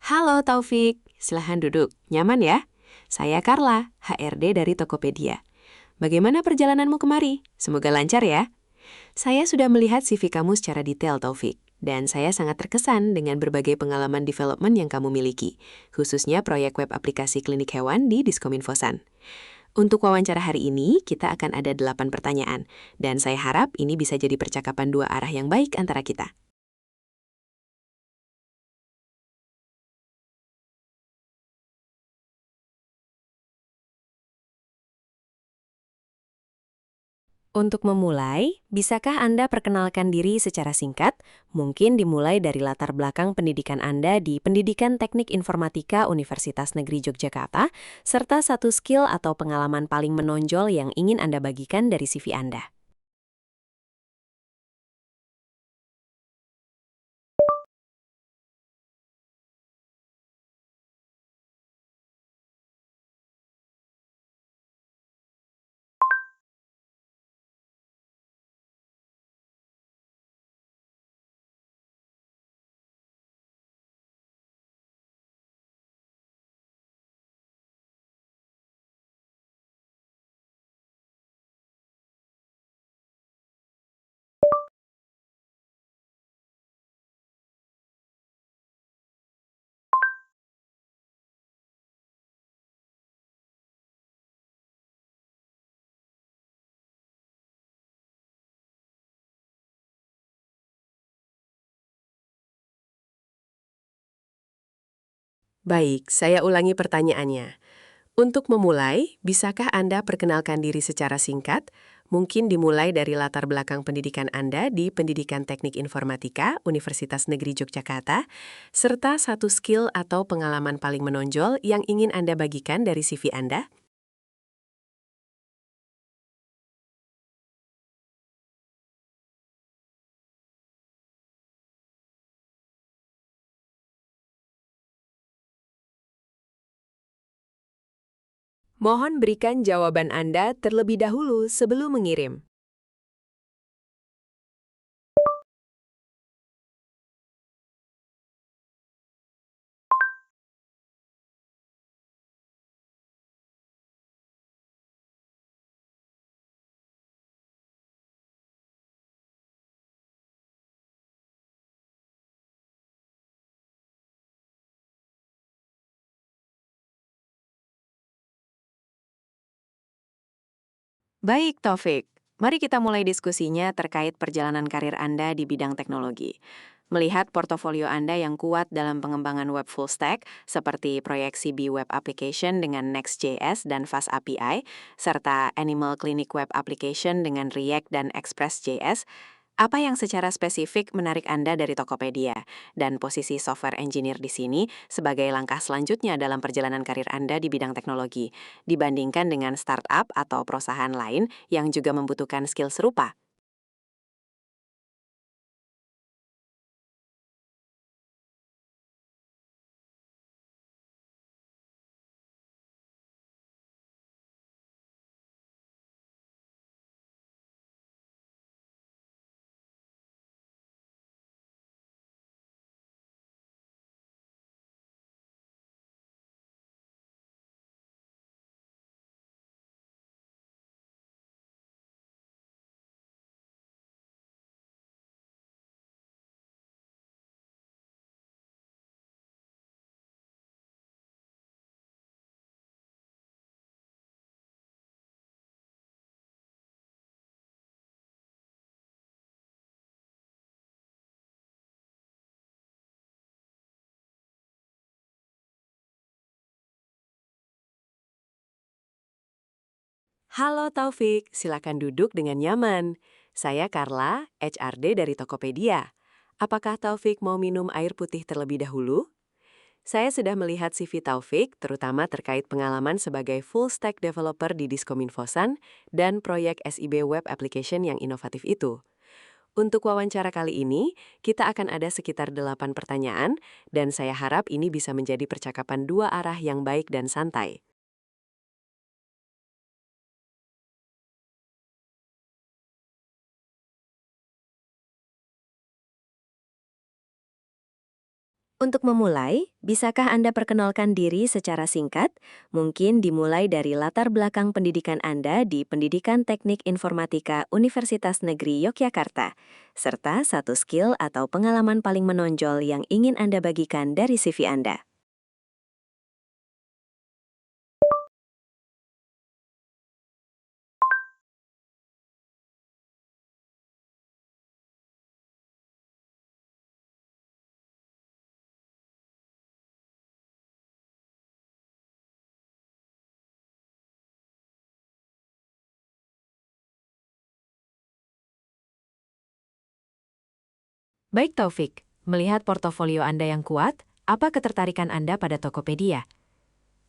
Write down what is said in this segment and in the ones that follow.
Halo Taufik, silahkan duduk. Nyaman ya? Saya Carla, HRD dari Tokopedia. Bagaimana perjalananmu kemari? Semoga lancar ya. Saya sudah melihat CV kamu secara detail, Taufik. Dan saya sangat terkesan dengan berbagai pengalaman development yang kamu miliki, khususnya proyek web aplikasi klinik hewan di Diskominfosan. Untuk wawancara hari ini, kita akan ada 8 pertanyaan. Dan saya harap ini bisa jadi percakapan dua arah yang baik antara kita. Untuk memulai, bisakah Anda perkenalkan diri secara singkat? Mungkin dimulai dari latar belakang pendidikan Anda di Pendidikan Teknik Informatika Universitas Negeri Yogyakarta, serta satu skill atau pengalaman paling menonjol yang ingin Anda bagikan dari CV Anda. Baik, saya ulangi pertanyaannya. Untuk memulai, bisakah Anda perkenalkan diri secara singkat? Mungkin dimulai dari latar belakang pendidikan Anda di Pendidikan Teknik Informatika Universitas Negeri Yogyakarta, serta satu skill atau pengalaman paling menonjol yang ingin Anda bagikan dari CV Anda. Mohon berikan jawaban Anda terlebih dahulu sebelum mengirim. Baik, Taufik. Mari kita mulai diskusinya terkait perjalanan karir Anda di bidang teknologi. Melihat portofolio Anda yang kuat dalam pengembangan web full stack, seperti proyek CB Web Application dengan Next.js dan Fast API, serta Animal Clinic Web Application dengan React dan Express.js, apa yang secara spesifik menarik Anda dari Tokopedia dan posisi software engineer di sini sebagai langkah selanjutnya dalam perjalanan karir Anda di bidang teknologi, dibandingkan dengan startup atau perusahaan lain yang juga membutuhkan skill serupa? Halo Taufik, silakan duduk dengan nyaman. Saya Carla, HRD dari Tokopedia. Apakah Taufik mau minum air putih terlebih dahulu? Saya sudah melihat CV Taufik, terutama terkait pengalaman sebagai full stack developer di Diskominfosan dan proyek SIB Web Application yang inovatif itu. Untuk wawancara kali ini, kita akan ada sekitar 8 pertanyaan, dan saya harap ini bisa menjadi percakapan dua arah yang baik dan santai. Untuk memulai, bisakah Anda perkenalkan diri secara singkat? Mungkin dimulai dari latar belakang pendidikan Anda di Pendidikan Teknik Informatika Universitas Negeri Yogyakarta, serta satu skill atau pengalaman paling menonjol yang ingin Anda bagikan dari CV Anda. Baik Taufik, melihat portofolio Anda yang kuat, apa ketertarikan Anda pada Tokopedia?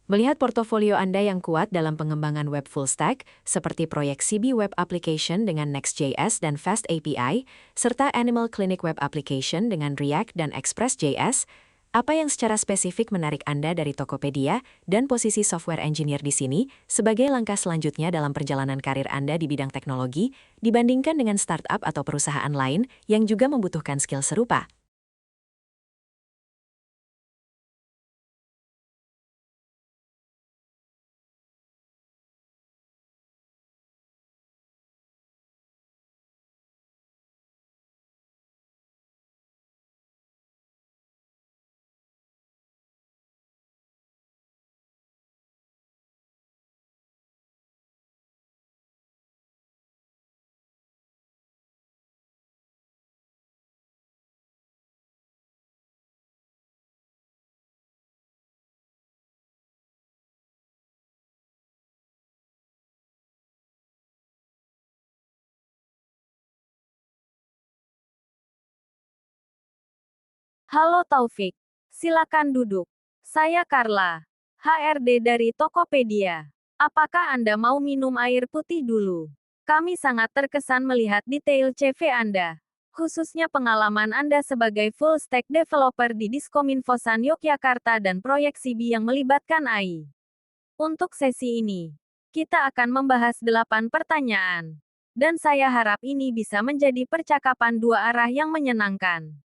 Melihat portofolio Anda yang kuat dalam pengembangan web full stack, seperti proyek CB Web Application dengan Next.js dan Fast API, serta Animal Clinic Web Application dengan React dan Express.js, apa yang secara spesifik menarik Anda dari Tokopedia dan posisi software engineer di sini sebagai langkah selanjutnya dalam perjalanan karir Anda di bidang teknologi dibandingkan dengan startup atau perusahaan lain yang juga membutuhkan skill serupa? Halo Taufik, silakan duduk. Saya Carla, HRD dari Tokopedia. Apakah Anda mau minum air putih dulu? Kami sangat terkesan melihat detail CV Anda, khususnya pengalaman Anda sebagai full stack developer di Diskominfosan Yogyakarta dan proyek CB yang melibatkan AI. Untuk sesi ini, kita akan membahas 8 pertanyaan. Dan saya harap ini bisa menjadi percakapan dua arah yang menyenangkan.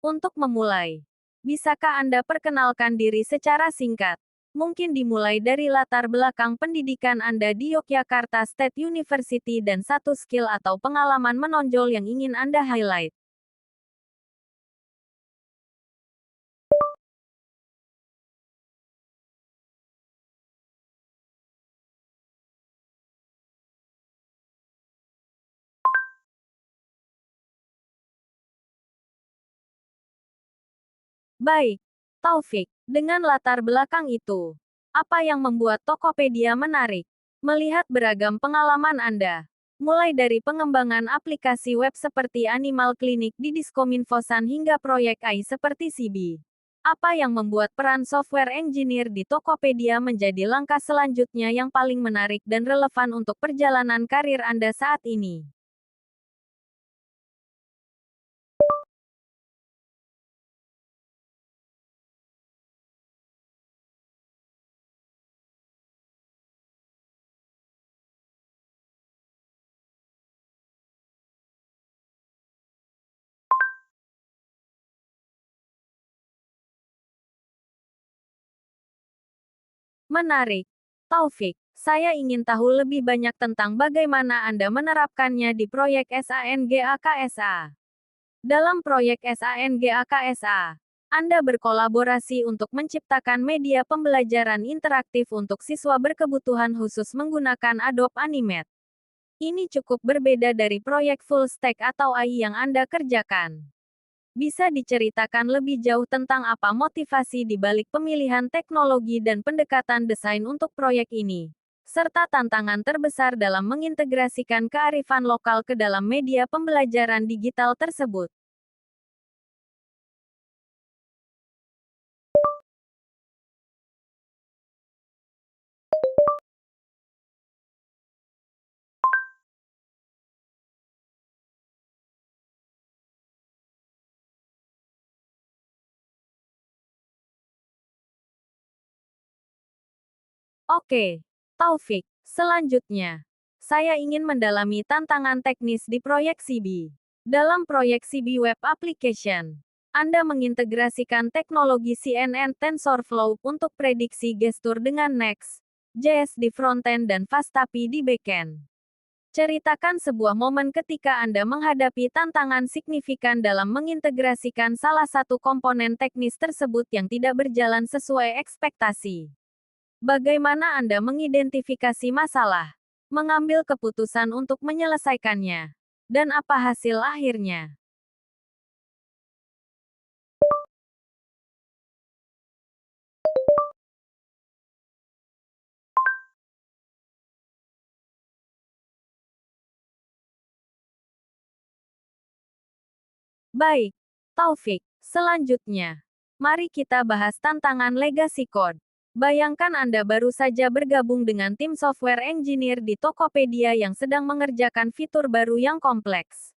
Untuk memulai, bisakah Anda perkenalkan diri secara singkat? Mungkin dimulai dari latar belakang pendidikan Anda di Yogyakarta State University dan satu skill atau pengalaman menonjol yang ingin Anda highlight. Baik, Taufik, dengan latar belakang itu, apa yang membuat Tokopedia menarik? Melihat beragam pengalaman Anda, mulai dari pengembangan aplikasi web seperti Animal Clinic di Diskominfosan hingga proyek AI seperti CB. Apa yang membuat peran software engineer di Tokopedia menjadi langkah selanjutnya yang paling menarik dan relevan untuk perjalanan karir Anda saat ini? Menarik. Taufik, saya ingin tahu lebih banyak tentang bagaimana Anda menerapkannya di proyek SANGAKSA. Dalam proyek SANGAKSA, Anda berkolaborasi untuk menciptakan media pembelajaran interaktif untuk siswa berkebutuhan khusus menggunakan Adobe Animate. Ini cukup berbeda dari proyek full stack atau AI yang Anda kerjakan. Bisa diceritakan lebih jauh tentang apa motivasi di balik pemilihan teknologi dan pendekatan desain untuk proyek ini, serta tantangan terbesar dalam mengintegrasikan kearifan lokal ke dalam media pembelajaran digital tersebut. Oke, Taufik, selanjutnya, saya ingin mendalami tantangan teknis di proyek CB. Dalam proyek CB Web Application, Anda mengintegrasikan teknologi CNN TensorFlow untuk prediksi gestur dengan Next.js di frontend dan Fastapi di backend. Ceritakan sebuah momen ketika Anda menghadapi tantangan signifikan dalam mengintegrasikan salah satu komponen teknis tersebut yang tidak berjalan sesuai ekspektasi. Bagaimana Anda mengidentifikasi masalah, mengambil keputusan untuk menyelesaikannya, dan apa hasil akhirnya? Baik, Taufik. Selanjutnya, mari kita bahas tantangan legacy code. Bayangkan Anda baru saja bergabung dengan tim software engineer di Tokopedia yang sedang mengerjakan fitur baru yang kompleks.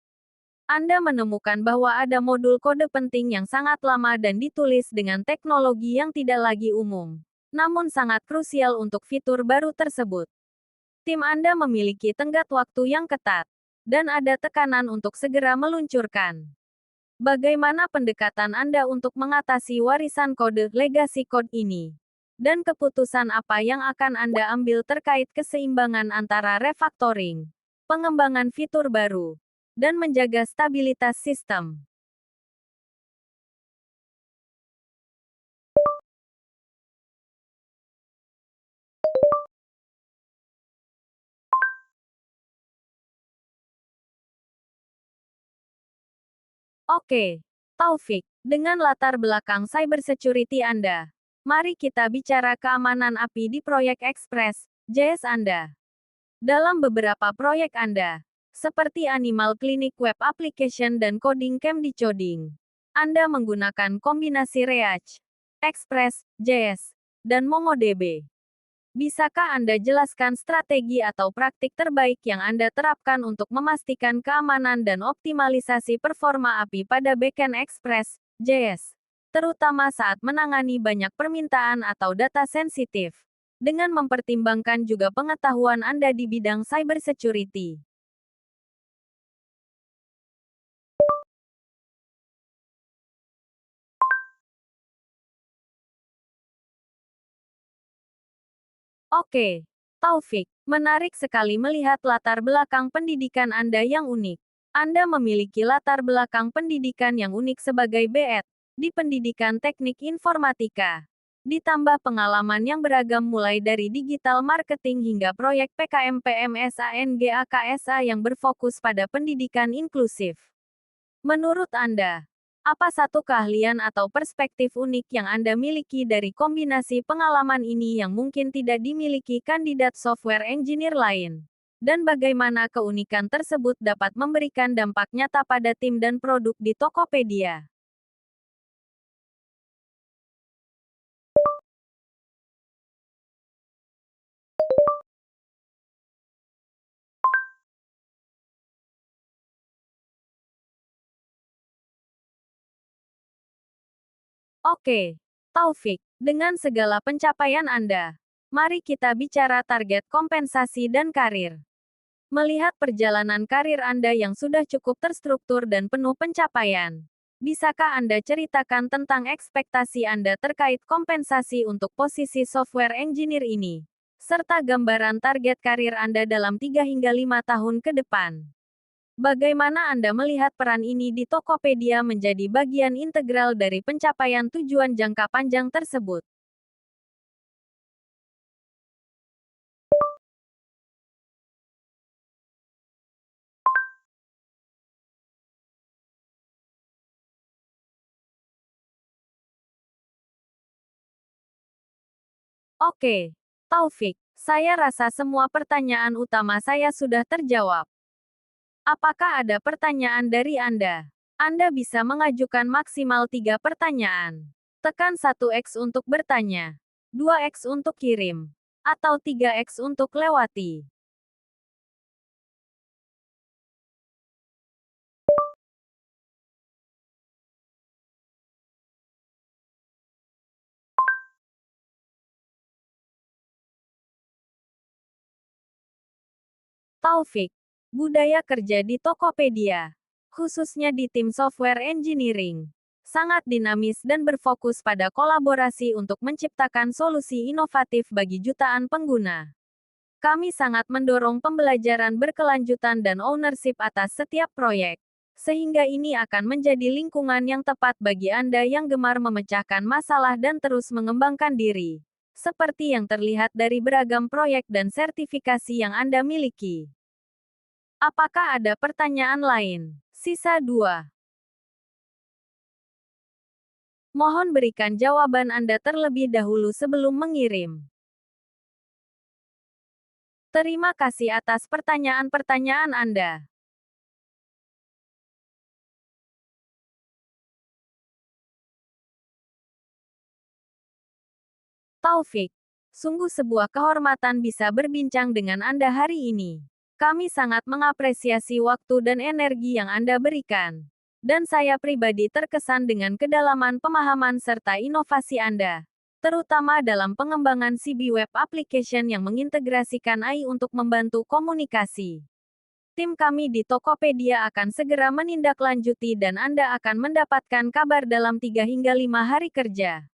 Anda menemukan bahwa ada modul kode penting yang sangat lama dan ditulis dengan teknologi yang tidak lagi umum, namun sangat krusial untuk fitur baru tersebut. Tim Anda memiliki tenggat waktu yang ketat, dan ada tekanan untuk segera meluncurkan. Bagaimana pendekatan Anda untuk mengatasi warisan kode legacy code ini? Dan keputusan apa yang akan Anda ambil terkait keseimbangan antara refactoring, pengembangan fitur baru, dan menjaga stabilitas sistem? Oke, Taufik, dengan latar belakang cybersecurity Anda, mari kita bicara keamanan API di proyek Express, JS Anda. Dalam beberapa proyek Anda, seperti Animal Clinic Web Application dan Coding Camp di Coding, Anda menggunakan kombinasi React, Express, JS, dan MongoDB. Bisakah Anda jelaskan strategi atau praktik terbaik yang Anda terapkan untuk memastikan keamanan dan optimalisasi performa API pada backend Express, JS, terutama saat menangani banyak permintaan atau data sensitif, dengan mempertimbangkan juga pengetahuan Anda di bidang cybersecurity? Oke, Taufik, menarik sekali melihat latar belakang pendidikan Anda yang unik. Anda memiliki latar belakang pendidikan yang unik sebagai BEd di pendidikan teknik informatika. Ditambah pengalaman yang beragam mulai dari digital marketing hingga proyek PKM PMSANGAKSA yang berfokus pada pendidikan inklusif. Menurut Anda, apa satu keahlian atau perspektif unik yang Anda miliki dari kombinasi pengalaman ini yang mungkin tidak dimiliki kandidat software engineer lain? Dan bagaimana keunikan tersebut dapat memberikan dampak nyata pada tim dan produk di Tokopedia? Oke, Taufik, dengan segala pencapaian Anda, mari kita bicara target kompensasi dan karir. Melihat perjalanan karir Anda yang sudah cukup terstruktur dan penuh pencapaian, bisakah Anda ceritakan tentang ekspektasi Anda terkait kompensasi untuk posisi software engineer ini, serta gambaran target karir Anda dalam 3 hingga 5 tahun ke depan? Bagaimana Anda melihat peran ini di Tokopedia menjadi bagian integral dari pencapaian tujuan jangka panjang tersebut? Oke, Taufik, saya rasa semua pertanyaan utama saya sudah terjawab. Apakah ada pertanyaan dari Anda? Anda bisa mengajukan maksimal 3 pertanyaan. Tekan 1x untuk bertanya, 2x untuk kirim, atau 3x untuk lewati. Taufik, budaya kerja di Tokopedia, khususnya di tim software engineering, sangat dinamis dan berfokus pada kolaborasi untuk menciptakan solusi inovatif bagi jutaan pengguna. Kami sangat mendorong pembelajaran berkelanjutan dan ownership atas setiap proyek, sehingga ini akan menjadi lingkungan yang tepat bagi Anda yang gemar memecahkan masalah dan terus mengembangkan diri. Seperti yang terlihat dari beragam proyek dan sertifikasi yang Anda miliki. Apakah ada pertanyaan lain? Sisa 2. Mohon berikan jawaban Anda terlebih dahulu sebelum mengirim. Terima kasih atas pertanyaan-pertanyaan Anda. Taufik, sungguh sebuah kehormatan bisa berbincang dengan Anda hari ini. Kami sangat mengapresiasi waktu dan energi yang Anda berikan. Dan saya pribadi terkesan dengan kedalaman pemahaman serta inovasi Anda, terutama dalam pengembangan CB Web Application yang mengintegrasikan AI untuk membantu komunikasi. Tim kami di Tokopedia akan segera menindaklanjuti dan Anda akan mendapatkan kabar dalam 3 hingga 5 hari kerja.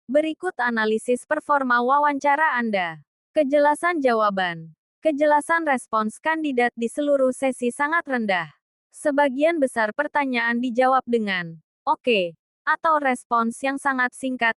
Berikut analisis performa wawancara Anda. Kejelasan jawaban. Kejelasan respons kandidat di seluruh sesi sangat rendah. Sebagian besar pertanyaan dijawab dengan "oke" atau respons yang sangat singkat,